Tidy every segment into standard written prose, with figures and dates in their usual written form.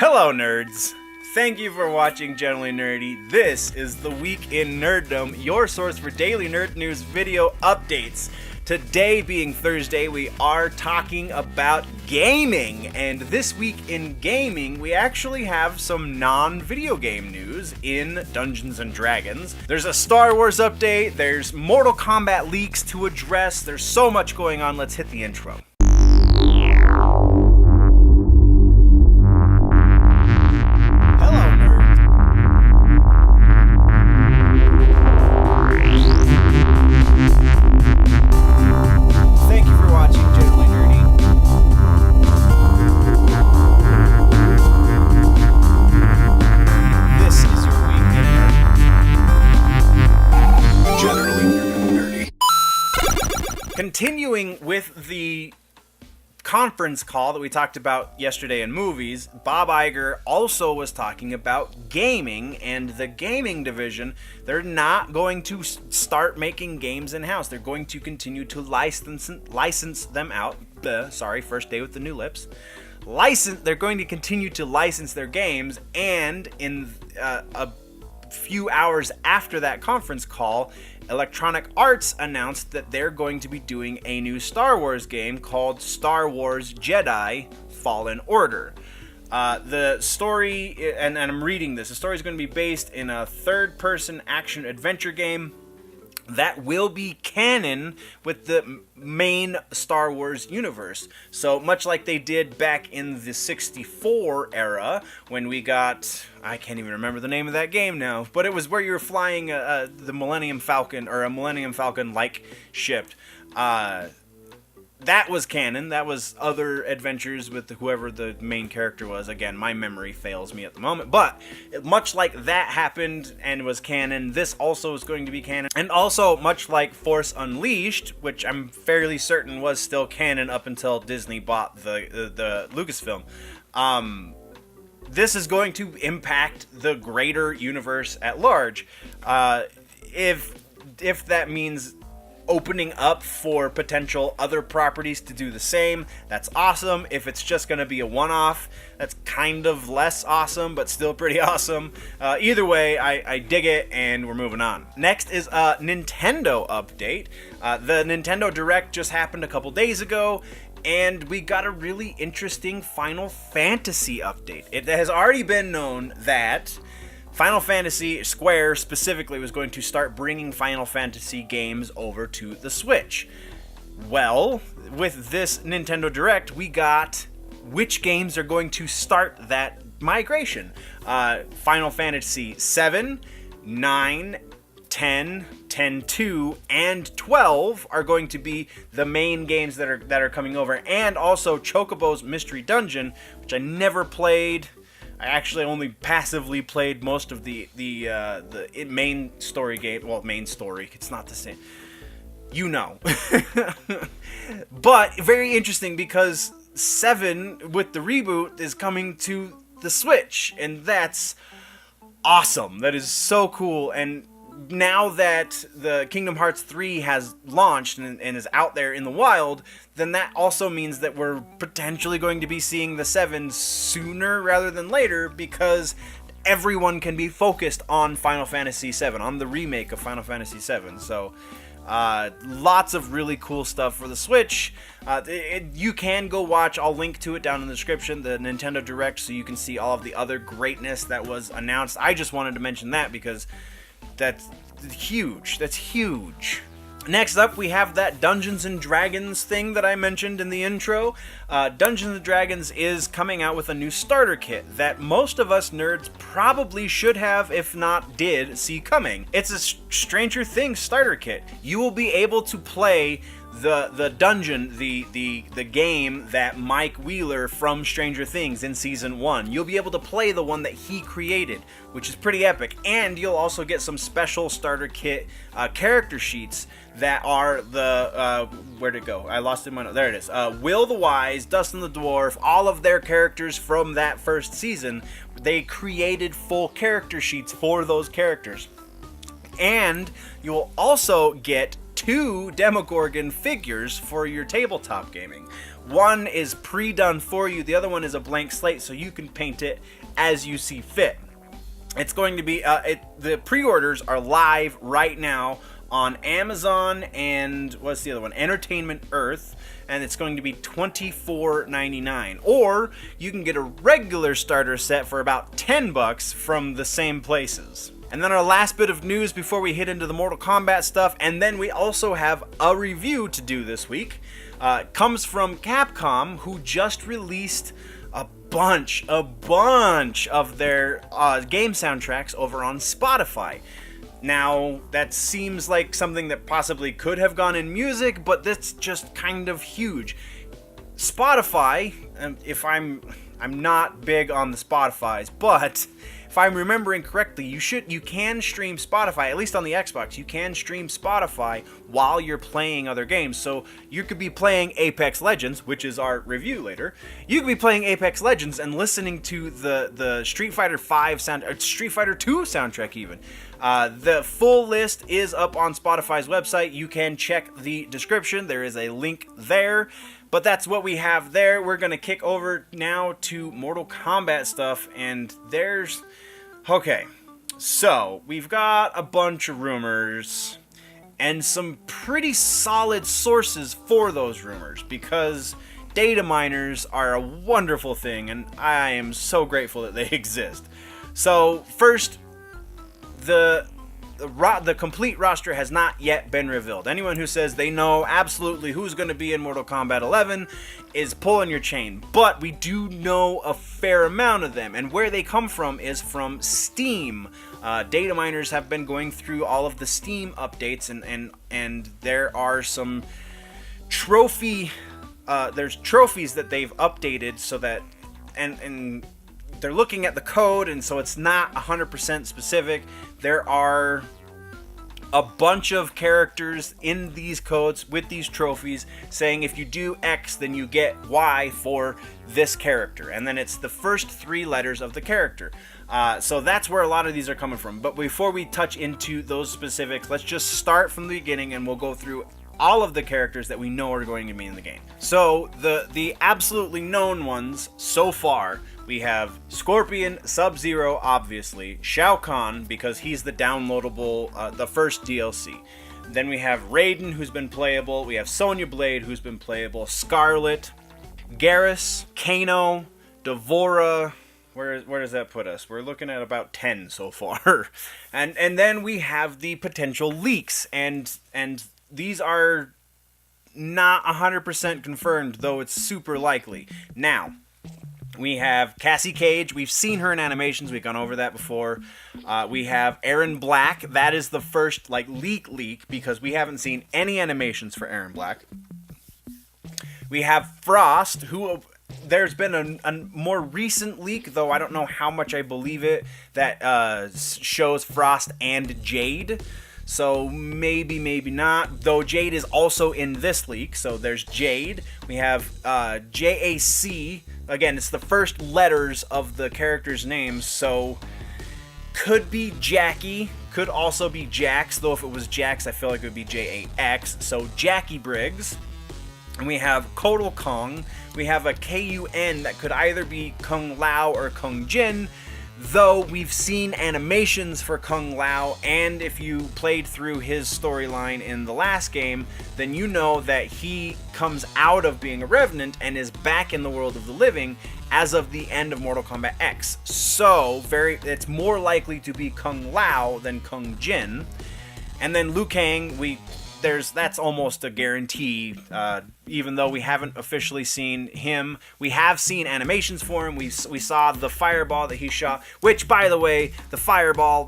Hello, nerds! Thank you for watching Generally Nerdy. This is the Week in Nerdom, your source for daily nerd news video updates. Today being Thursday, we are talking about gaming, and this week in gaming, we actually have some non-video game news in Dungeons & Dragons. There's a Star Wars update, there's Mortal Kombat leaks to address, there's so much going on. Let's hit the intro. Continuing with the conference call that we talked about yesterday in movies, Bob Iger also was talking about gaming, and the gaming division, they're not going to start making games in-house. They're going to continue to license them out. First day with the new lips. They're going to continue to license their games, and in a few hours after that conference call, Electronic Arts announced that they're going to be doing a new Star Wars game called Star Wars Jedi Fallen Order. The story, and I'm reading this, the story is going to be based in a third-person action-adventure game that will be canon with the main Star Wars universe. So much like they did back in the 64 era when we got, I can't even remember the name of that game now, but it was where you were flying the Millennium Falcon, or a Millennium Falcon-like ship. That was canon. That was other adventures with whoever the main character was. Again, my memory fails me at the moment. But much like that happened and was canon, this also is going to be canon. And also, much like Force Unleashed, which I'm fairly certain was still canon up until Disney bought the Lucasfilm, this is going to impact the greater universe at large. If that means opening up for potential other properties to do the same, that's awesome. If it's just going to be a one-off, that's kind of less awesome, but still pretty awesome. Either way, I dig it, and we're moving on. Next is a Nintendo update. The Nintendo Direct just happened a couple days ago, and we got a really interesting Final Fantasy update. It has already been known that Final Fantasy, Square specifically, was going to start bringing Final Fantasy games over to the Switch. Well, with this Nintendo Direct, we got which games are going to start that migration. Final Fantasy VII, 9, 10, 10-2, and 12 are going to be the main games that are coming over, and also Chocobo's Mystery Dungeon, which I never played. I actually only passively played most of the main story game. Well, main story. It's not the same. You know. But very interesting because 7 with the reboot is coming to the Switch. And that's awesome. That is so cool. And now that the Kingdom Hearts 3 has launched and is out there in the wild, then that also means that we're potentially going to be seeing the 7 sooner rather than later, because everyone can be focused on Final Fantasy VII, on the remake of Final Fantasy VII. So lots of really cool stuff for the Switch. You can go watch, I'll link to it down in the description, the Nintendo Direct, so you can see all of the other greatness that was announced. I just wanted to mention that because that's huge. That's huge. Next up, we have that Dungeons & Dragons thing that I mentioned in the intro. Dungeons & Dragons is coming out with a new starter kit that most of us nerds probably should have, if not did, see coming. It's a Stranger Things starter kit. You will be able to play the dungeon, the game that Mike Wheeler from Stranger Things in Season 1. You'll be able to play the one that he created, which is pretty epic. And you'll also get some special starter kit character sheets that are the, where'd it go? I lost it in my note. There it is. Will the Wise, Dustin the Dwarf, all of their characters from that first season, they created full character sheets for those characters. And you will also get 2 Demogorgon figures for your tabletop gaming. One is pre-done for you, the other one is a blank slate, so you can paint it as you see fit. It's going to be, the pre-orders are live right now on Amazon and, what's the other one? Entertainment Earth, and it's going to be $24.99. Or you can get a regular starter set for about $10 from the same places. And then our last bit of news before we hit into the Mortal Kombat stuff, and then we also have a review to do this week, comes from Capcom, who just released a bunch of their game soundtracks over on Spotify. Now, that seems like something that possibly could have gone in music, but that's just kind of huge. Spotify, if I'm not big on the Spotifys, but if I'm remembering correctly, you can stream Spotify, at least on the Xbox. You can stream Spotify while you're playing other games. So you could be playing Apex Legends, which is our review later. You could be playing Apex Legends and listening to the Street Fighter V Street Fighter 2 soundtrack even. The full list is up on Spotify's website. You can check the description. There is a link there. But that's what we have there. We're going to kick over now to Mortal Kombat stuff, and there's... Okay, so we've got a bunch of rumors, and some pretty solid sources for those rumors, because data miners are a wonderful thing, and I am so grateful that they exist. So, first, the complete roster has not yet been revealed. Anyone who says they know absolutely who's going to be in Mortal Kombat 11 is pulling your chain. But we do know a fair amount of them, and where they come from is from Steam. Data miners have been going through all of the Steam updates, and there are some there's trophies that they've updated so that and they're looking at the code, and so it's not 100% specific. There are a bunch of characters in these codes with these trophies saying if you do X, then you get Y for this character. And then it's the first 3 letters of the character. So that's where a lot of these are coming from. But before we touch into those specifics, let's just start from the beginning, and we'll go through all of the characters that we know are going to be in the game. So the absolutely known ones so far, we have Scorpion, Sub-Zero, obviously, Shao Kahn, because he's the downloadable, the first DLC. Then we have Raiden, who's been playable. We have Sonya Blade, who's been playable. Scarlet, Garrus, Kano, Devora. Where does that put us? We're looking at about 10 so far. and then we have the potential leaks, and these are not 100% confirmed, though it's super likely. Now, we have Cassie Cage. We've seen her in animations. We've gone over that before. We have Aaron Black. That is the first leak, because we haven't seen any animations for Aaron Black. We have Frost, who... There's been a more recent leak, though I don't know how much I believe it, that shows Frost and Jade. So maybe not. Though Jade is also in this leak, so there's Jade. We have JAC. Again, it's the first letters of the character's names, so could be Jackie, could also be Jax, though if it was Jax, I feel like it would be JAX. So Jackie Briggs. And we have Kotal Kong. We have a KUN that could either be Kung Lao or Kung Jin, though we've seen animations for Kung Lao, and if you played through his storyline in the last game, then you know that he comes out of being a Revenant and is back in the world of the living as of the end of Mortal Kombat X. So, it's more likely to be Kung Lao than Kung Jin. And then Liu Kang, that's almost a guarantee, even though we haven't officially seen him. We have seen animations for him. We saw the fireball that he shot, which, by the way, the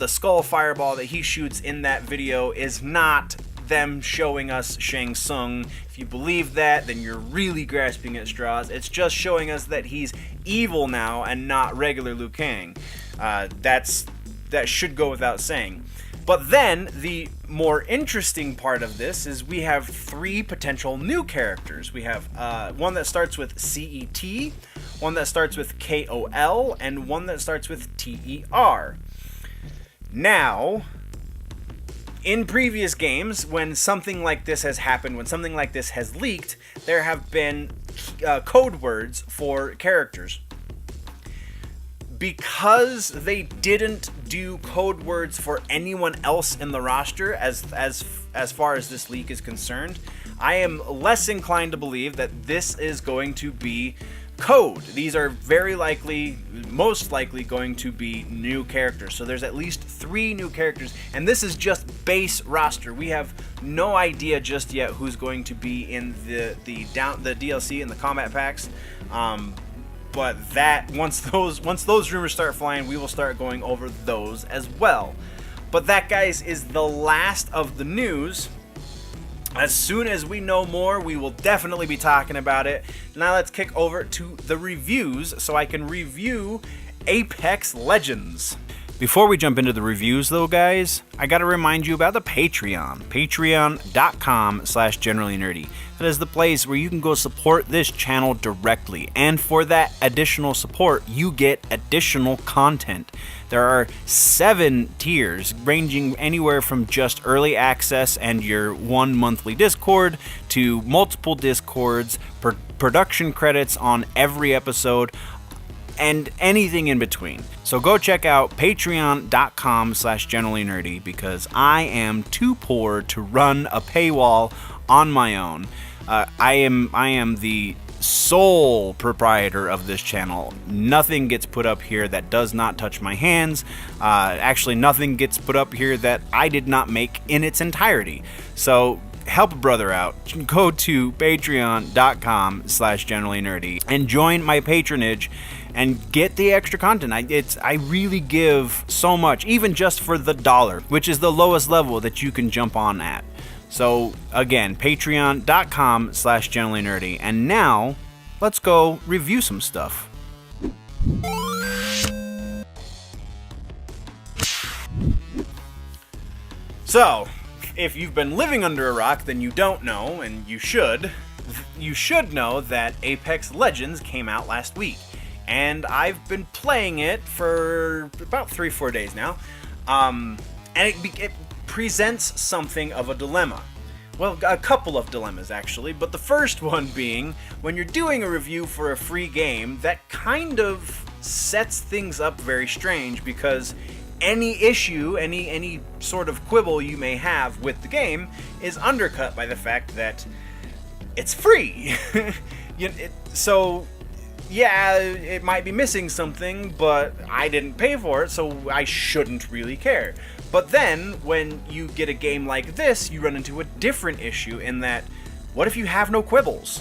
skull fireball that he shoots in that video is not them showing us Shang Tsung. If you believe that, then you're really grasping at straws. It's just showing us that he's evil now and not regular Liu Kang. That should go without saying. But then, the more interesting part of this is we have 3 potential new characters. We have one that starts with CET, one that starts with KOL, and one that starts with TER. Now, in previous games, when something like this has happened, when something like this has leaked, there have been code words for characters. Because they didn't do code words for anyone else in the roster as far as this leak is concerned, I am less inclined to believe that this is going to be code. These are most likely going to be new characters. So there's at least 3 new characters, and this is just base roster. We have no idea just yet who's going to be in the DLC and the combat packs. But that once those rumors start flying, we will start going over those as well. But that, guys, is the last of the news. As soon as we know more, we will definitely be talking about it. Now let's kick over to the reviews so I can review Apex Legends. Before we jump into the reviews, though, guys, I gotta remind you about the Patreon. Patreon.com/generallynerdy. That is the place where you can go support this channel directly. And for that additional support, you get additional content. There are 7 tiers, ranging anywhere from just early access and your 1 monthly Discord to multiple Discords, production credits on every episode, and anything in between. So go check out patreon.com/generallynerdy because I am too poor to run a paywall on my own. I am the sole proprietor of this channel. Nothing gets put up here that does not touch my hands. Actually, nothing gets put up here that I did not make in its entirety. So help a brother out. Go to patreon.com/generallynerdy and join my patronage and get the extra content. I really give so much, even just for the $1, which is the lowest level that you can jump on at. So again, patreon.com/generallynerdy. And now, let's go review some stuff. So, if you've been living under a rock, then you don't know, and you should know that Apex Legends came out last week. And I've been playing it for about 3-4 days now. And it presents something of a dilemma. Well, a couple of dilemmas, actually, but the first one being, when you're doing a review for a free game, that kind of sets things up very strange, because any issue, any sort of quibble you may have with the game is undercut by the fact that it's free. So, yeah, it might be missing something, but I didn't pay for it, so I shouldn't really care. But then, when you get a game like this, you run into a different issue in that, what if you have no quibbles?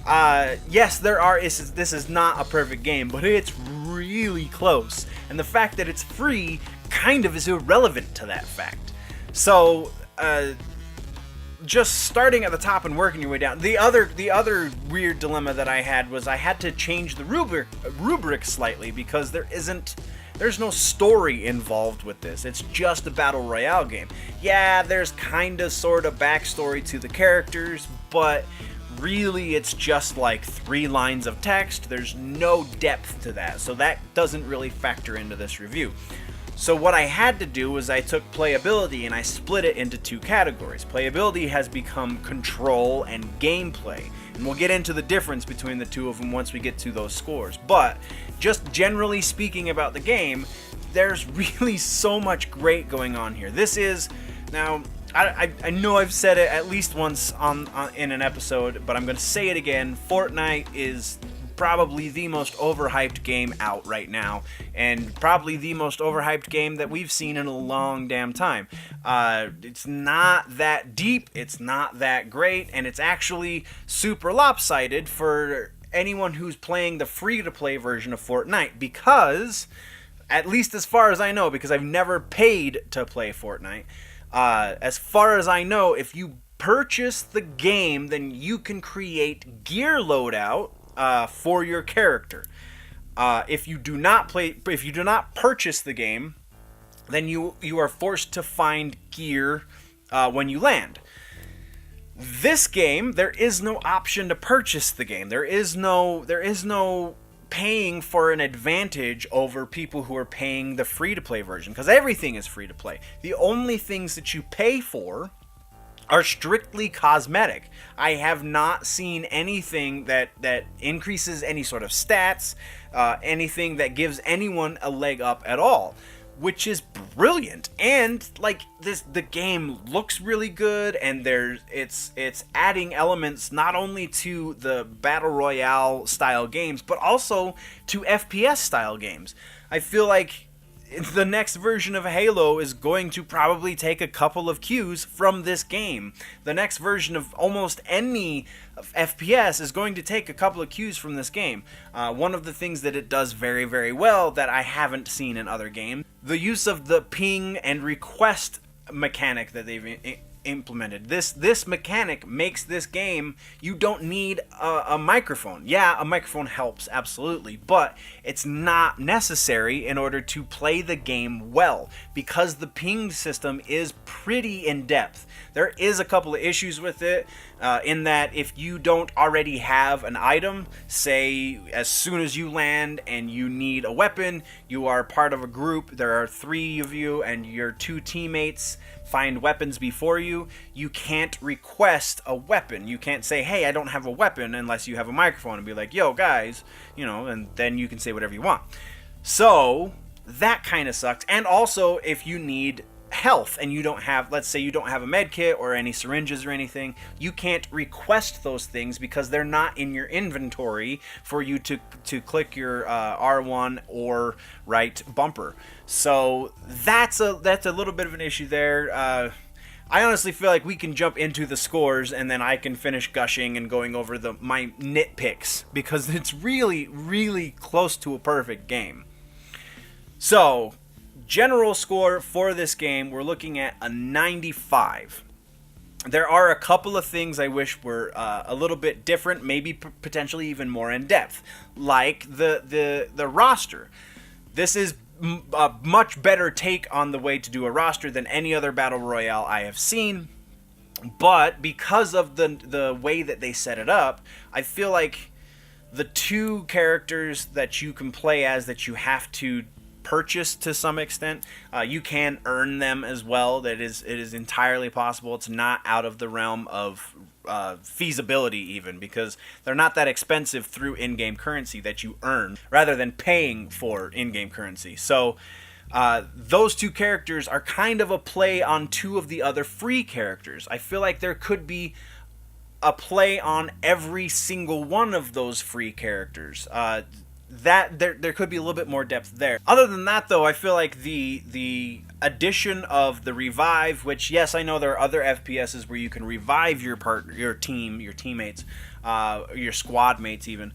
Yes, there are. This is not a perfect game, but it's really close. And the fact that it's free kind of is irrelevant to that fact. So, just starting at the top and working your way down. The other weird dilemma that I had was I had to change the rubric slightly, because there's no story involved with this. It's just a battle royale game. Yeah, there's kind of sort of backstory to the characters, but really it's just like 3 lines of text. There's no depth to that, so that doesn't really factor into this review. So what I had to do was I took playability and I split it into 2 categories. Playability has become control and gameplay, and we'll get into the difference between the 2 of them once we get to those scores. But just generally speaking about the game, there's really so much great going on here. This is, now, I know I've said it at least once in an episode, but I'm going to say it again. Fortnite is probably the most overhyped game out right now, and probably the most overhyped game that we've seen in a long damn time. It's not that deep, it's not that great, and it's actually super lopsided for anyone who's playing the free-to-play version of Fortnite, because, at least as far as I know, because I've never paid to play Fortnite, as far as I know, if you purchase the game, then you can create gear loadout for your character. If you do not purchase the game, then you are forced to find gear when you land. This game, there is no option to purchase the game. There is no paying for an advantage over people who are paying the free-to-play version, because everything is free-to-play. The only things that you pay for are strictly cosmetic. I have not seen anything that increases any sort of stats, anything that gives anyone a leg up at all, which is brilliant. And like the game looks really good, and it's adding elements not only to the battle royale style games, but also to FPS style games. I feel like the next version of Halo is going to probably take a couple of cues from this game. The next version of almost any FPS is going to take a couple of cues from this game. One of the things that it does very, very well that I haven't seen in other games, the use of the ping and request mechanic that they've implemented. This mechanic makes this game, you don't need a microphone. Yeah, a microphone helps, absolutely, but it's not necessary in order to play the game well, because the ping system is pretty in-depth. There is a couple of issues with it, in that if you don't already have an item, say as soon as you land and you need a weapon, you are part of a group, there are 3 of you and your 2 teammates find weapons before you, you can't request a weapon. You can't say, hey, I don't have a weapon, unless you have a microphone and be like, yo guys, and then you can say whatever you want. So that kind of sucks. And also, if you need health and you don't have, let's say you don't have a med kit or any syringes or anything, you can't request those things because they're not in your inventory for you to click your R1 or right bumper. So that's a little bit of an issue there. I honestly feel like we can jump into the scores and then I can finish gushing and going over my nitpicks, because it's really, really close to a perfect game. So general score for this game, we're looking at a 95. There are a couple of things I wish were a little bit different, maybe potentially even more in depth, like the roster. This is a much better take on the way to do a roster than any other battle royale I have seen, but because of the way that they set it up, I feel like the 2 characters that you can play as, that you have to purchase to some extent, you can earn them as well. It is entirely possible. It's not out of the realm of feasibility even, because they're not that expensive through in-game currency that you earn, rather than paying for in-game currency. So those 2 characters are kind of a play on 2 of the other free characters. I feel like there could be a play on every single one of those free characters. That there could be a little bit more depth there. Other than that, though, I feel like the addition of the revive, which, yes, I know there are other FPSs where you can revive your partner, your team, your teammates, your squad mates even.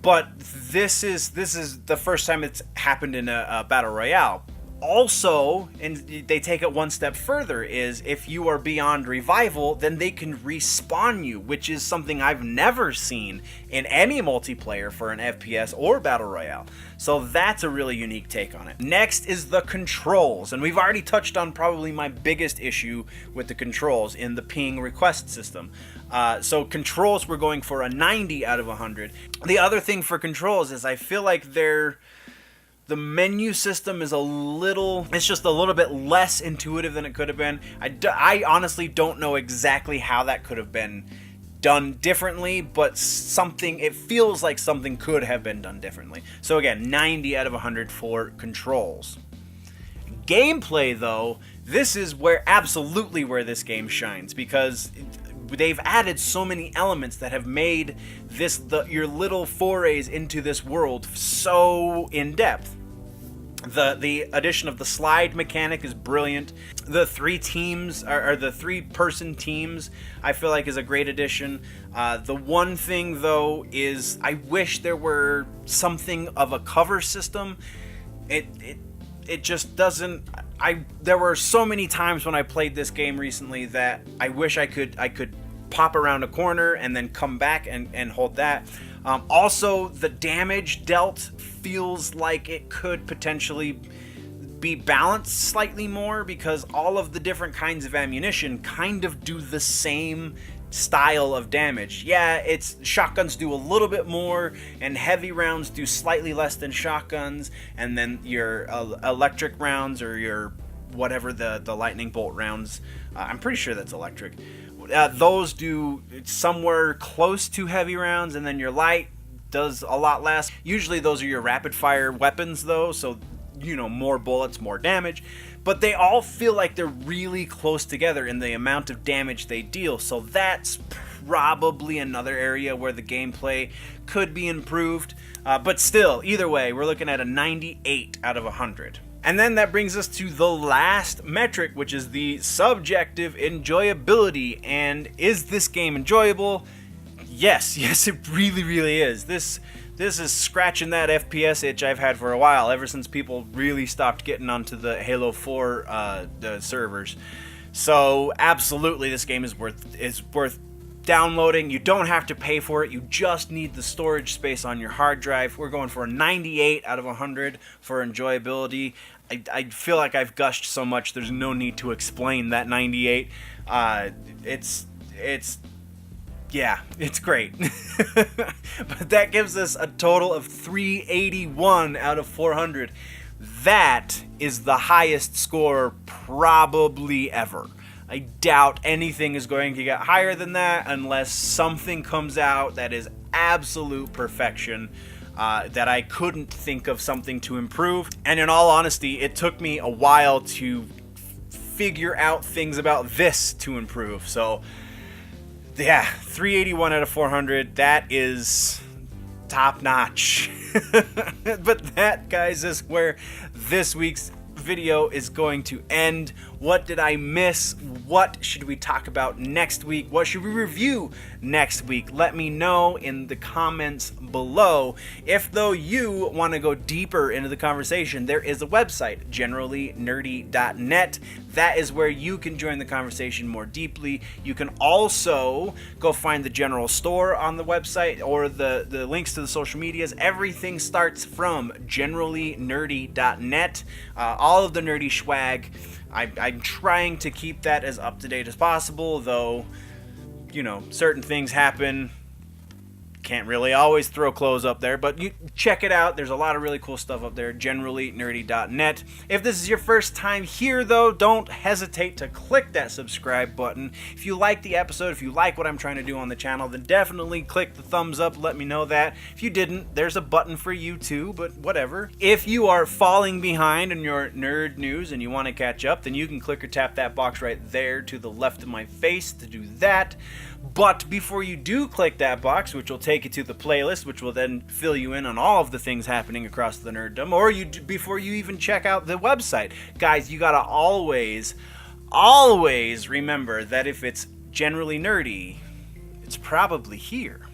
But this is the first time it's happened in a battle royale. Also, and they take it one step further, is if you are beyond revival, then they can respawn you, which is something I've never seen in any multiplayer for an FPS or battle royale. So that's a really unique take on it. Next is the controls, and we've already touched on probably my biggest issue with the controls in the ping request system. So controls, we're going for a 90 out of 100. The other thing for controls is I feel like the menu system is it's just a little bit less intuitive than it could have been. I honestly don't know exactly how that could have been done differently, but it feels like something could have been done differently. So again, 90 out of 100 for controls. Gameplay, though, this is absolutely where this game shines, because they've added so many elements that have made your little forays into this world so in-depth. The addition of the slide mechanic is brilliant. The 3 teams, or the 3-person teams, I feel like is a great addition. The one thing, though, is I wish there were something of a cover system. It just doesn't. There were so many times when I played this game recently that I wish I could pop around a corner and then come back and hold that. Also, the damage dealt feels like it could potentially be balanced slightly more, because all of the different kinds of ammunition kind of do the same style of damage. Yeah, it's shotguns do a little bit more, and heavy rounds do slightly less than shotguns, and then your electric rounds, or your whatever the lightning bolt rounds, I'm pretty sure that's electric, those do somewhere close to heavy rounds, and then your light does a lot less. Usually those are your rapid fire weapons though, so more bullets, more damage, but they all feel like they're really close together in the amount of damage they deal. So that's probably another area where the gameplay could be improved, but still, either way, we're looking at a 98 out of 100. And then that brings us to the last metric, which is the subjective enjoyability. And is this game enjoyable? Yes, it really is. This is scratching that FPS itch I've had for a while, ever since people really stopped getting onto the Halo 4 the servers. So absolutely, this game is worth downloading. You don't have to pay for it. You just need the storage space on your hard drive. We're going for a 98 out of 100 for enjoyability. I feel like I've gushed so much, there's no need to explain that 98. Yeah, it's great. But that gives us a total of 381 out of 400. That is the highest score probably ever. I doubt anything is going to get higher than that unless something comes out that is absolute perfection, that I couldn't think of something to improve. And in all honesty, it took me a while to figure out things about this to improve. So yeah, 381 out of 400, that is top notch. But that, guys, is where this week's video is going to end. What did I miss? What should we talk about next week? What should we review next week? Let me know in the comments below. If though you want to go deeper into the conversation, there is a website, generallynerdy.net. That is where you can join the conversation more deeply. You can also go find the general store on the website, or the links to the social medias. Everything starts from generallynerdy.net. All of the nerdy swag. I'm trying to keep that as up to date as possible, though, certain things happen. Can't really always throw clothes up there, but you check it out. There's a lot of really cool stuff up there, generallynerdy.net. If this is your first time here, though, don't hesitate to click that subscribe button. If you like the episode, if you like what I'm trying to do on the channel, then definitely click the thumbs up. Let me know that. If you didn't, there's a button for you too, but whatever. If you are falling behind in your nerd news and you want to catch up, then you can click or tap that box right there to the left of my face to do that. But before you do click that box, which will take you to the playlist, which will then fill you in on all of the things happening across the nerddom, or before you even check out the website, guys, you gotta always remember that if it's generally nerdy, it's probably here.